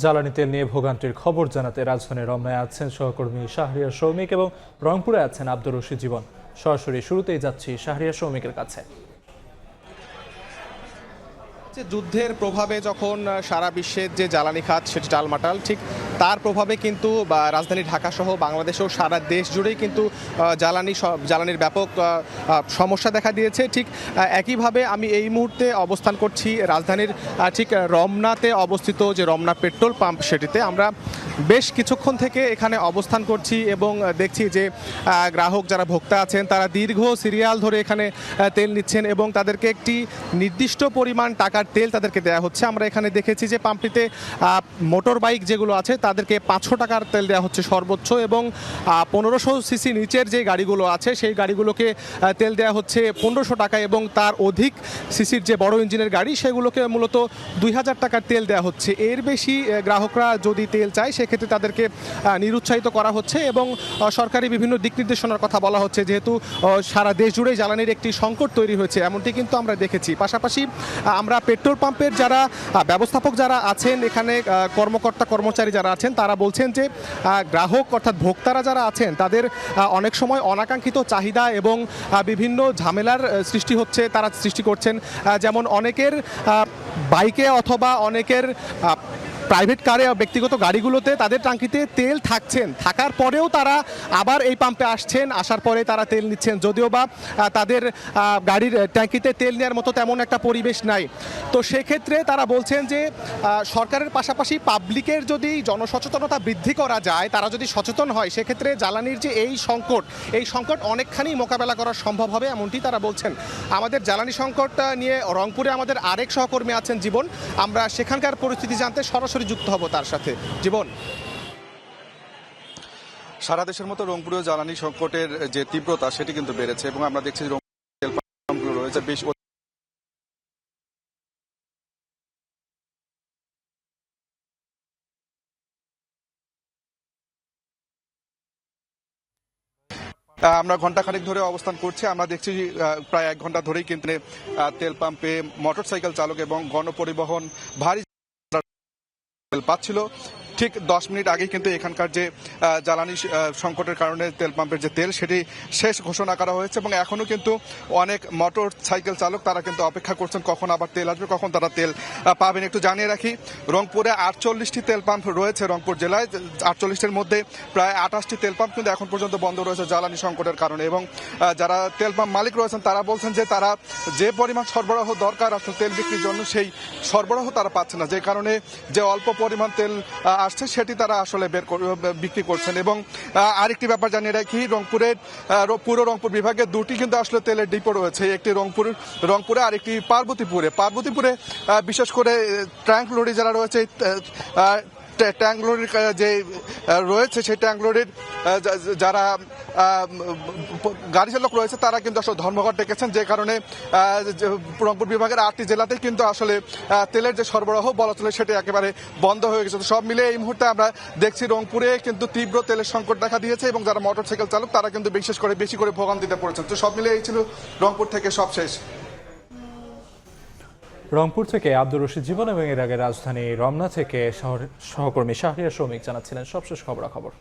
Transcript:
জ্বালানি তেল নিয়ে ভোগান্তির খবর জানাতে রাজধানীর রমনায় আছেন সহকর্মী শাহরিয়ার সৌমিক এবং রংপুরে আছেন আব্দুর রশিদ জীবন। সরাসরি শুরুতেই যাচ্ছি শাহরিয়ার সৌমিকের কাছে। যুদ্ধের প্রভাবে যখন সারা বিশ্বের যে জ্বালানি খাত সেটি টালমাটাল, ঠিক তার প্রভাবে কিন্তু রাজধানী ঢাকা সহ বাংলাদেশেও সারা দেশ জুড়েই কিন্তু জ্বালানির ব্যাপক সমস্যা দেখা দিয়েছে। ঠিক একইভাবে আমি এই মুহূর্তে অবস্থান করছি রাজধানীর ঠিক রমনাতে অবস্থিত যে রমনা পেট্রোল পাম্প, সেটিতে আমরা বেশ কিছুক্ষণ থেকে এখানে অবস্থান করছি এবং দেখছি যে গ্রাহক যারা ভোক্তা আছেন তারা দীর্ঘ সিরিয়াল ধরে এখানে তেল নিচ্ছেন এবং তাদেরকে একটি নির্দিষ্ট পরিমাণ টাকার তেল তাদেরকে দেওয়া হচ্ছে। আমরা এখানে দেখেছি যে পাম্পটিতে মোটর বাইক যেগুলো আছে তাদেরকে 500 টাকার তেল দেওয়া হচ্ছে সর্বোচ্চ, এবং 1500 সিসি নিচের যে গাড়িগুলো আছে সেই গাড়িগুলোকে তেল দেওয়া হচ্ছে 1500 টাকা, এবং তার অধিক সিসির যে বড় ইঞ্জিনের গাড়ি সেগুলোকে মূলত 2000 টাকার তেল দেওয়া হচ্ছে। এর বেশি গ্রাহকরা যদি তেল চায় সেক্ষেত্রে তাদেরকে নিরুৎসাহিত করা হচ্ছে এবং সরকারি বিভিন্ন দিক নির্দেশনার কথা বলা হচ্ছে, যেহেতু সারা দেশ জুড়েই জ্বালানির একটি সংকট তৈরি হয়েছে এমনটি কিন্তু আমরা দেখেছি। পাশাপাশি আমরা পেট্রোল পাম্পের যারা ব্যবস্থাপক যারা আছেন, এখানে কর্মকর্তা কর্মচারী যারা আছেন তারা বলছেন যে গ্রাহক অর্থাৎ ভোক্তারা যারা আছেন তাদের অনেক সময় অনাকাঙ্ক্ষিত চাহিদা এবং বিভিন্ন ঝামেলার তারা সৃষ্টি করছেন। যেমন অনেকের বাইকে অথবা অনেকের প্রাইভেট কারে ব্যক্তিগত গাড়িগুলোতে তাদের ট্যাঙ্কিতে তেল থাকার পরেও তারা আবার এই পাম্পে আসছেন, আসার পরে তারা তেল নিচ্ছেন, যদিও বা তাদের গাড়ির ট্যাঙ্কিতে তেল নেওয়ার মতো তেমন একটা পরিবেশ নাই। তো সেক্ষেত্রে তারা বলছেন যে সরকারের পাশাপাশি পাবলিকের যদি জনসচেতনতা বৃদ্ধি করা যায়, তারা যদি সচেতন হয়, সেক্ষেত্রে জ্বালানির যে এই সংকট অনেকখানি মোকাবেলা করা সম্ভব হবে, এমনটি তারা বলছেন। আমাদের জ্বালানি সংকট নিয়ে রংপুরে আমাদের আরেক সহকর্মী আছেন জীবন, আমরা সেখানকার পরিস্থিতি জানতে সরাসরি যুক্ত হব তার সাথে। জীবন, সারা দেশের মতো রংপুরেও জ্বালানি সংকটের যে তীব্রতা সেটি কিন্তু বেড়েছে এবং আমরা দেখছি তেল পাম্পগুলো রয়েছে বেশ আমরা ঘন্টাখানেক ধরে অবস্থান করছি। আমরা দেখছি প্রায় 1 ঘন্টা ধরেই কিন্তু তেল পাম্পে মোটরসাইকেল চালক এবং গণপরিবহন ভারী তেল পাচ্ছিল। ঠিক 10 মিনিট আগেই কিন্তু এখানকার যে জ্বালানি সংকটের কারণে তেল পাম্পের যে তেল সেটি শেষ ঘোষণা করা হয়েছে এবং এখনও কিন্তু অনেক মোটর সাইকেল চালক তারা কিন্তু অপেক্ষা করছেন কখন আবার তেল আসবে, কখন তারা তেল পাবেন। একটু জানিয়ে রাখি, রংপুরে 48টি তেল পাম্প রয়েছে রংপুর জেলায়। 48টির মধ্যে প্রায় 28টি তেল পাম্প কিন্তু এখন পর্যন্ত বন্ধ রয়েছে জ্বালানি সংকটের কারণে, এবং যারা তেল পাম্প মালিক রয়েছেন তারা বলছেন যে তারা যে পরিমাণ সরবরাহ দরকার আসলে তেল বিক্রির জন্য সেই সরবরাহ তারা পাচ্ছে না, যে কারণে যে অল্প পরিমাণ তেল আসছে সেটি তারা আসলে বিক্রি করছেন। এবং আরেকটি ব্যাপার জানিয়ে রাখি, পুরো রংপুর বিভাগে 2টি কিন্তু আসলে তেলের ডিপো রয়েছে, একটি রংপুরে আর একটি পার্বতীপুরে বিশেষ করে ট্যাঙ্ক লরি যারা রয়েছে, ট্যাঙ্ক লরির যে রয়েছে সেই ট্যাঙ্ক লরির যারা গাড়ি চালক রয়েছে তারা কিন্তু আসলে ধর্মঘট ডেকেছেন, যে কারণে রংপুর বিভাগের 8টি জেলাতেই কিন্তু আসলে তেলের যে সরবরাহ বলা চলে সেটি একেবারে বন্ধ হয়ে গেছে। সব মিলে এই মুহূর্তে আমরা দেখছি রংপুরে কিন্তু তীব্র তেলের সংকট দেখা দিয়েছে এবং যারা মোটরসাইকেল চালক তারা কিন্তু বেশি করে ভোগান্তিতে পড়েছেন। তো সব মিলে এই ছিল রংপুর থেকে সব শেষ। রংপুর থেকে আব্দুর রশিদ জীবন এবং এর আগে রাজধানী রমনা থেকে সহকর্মী শাহরিয়ার সৌমিক জানাচ্ছিলেন সবশেষ খবরাখবর।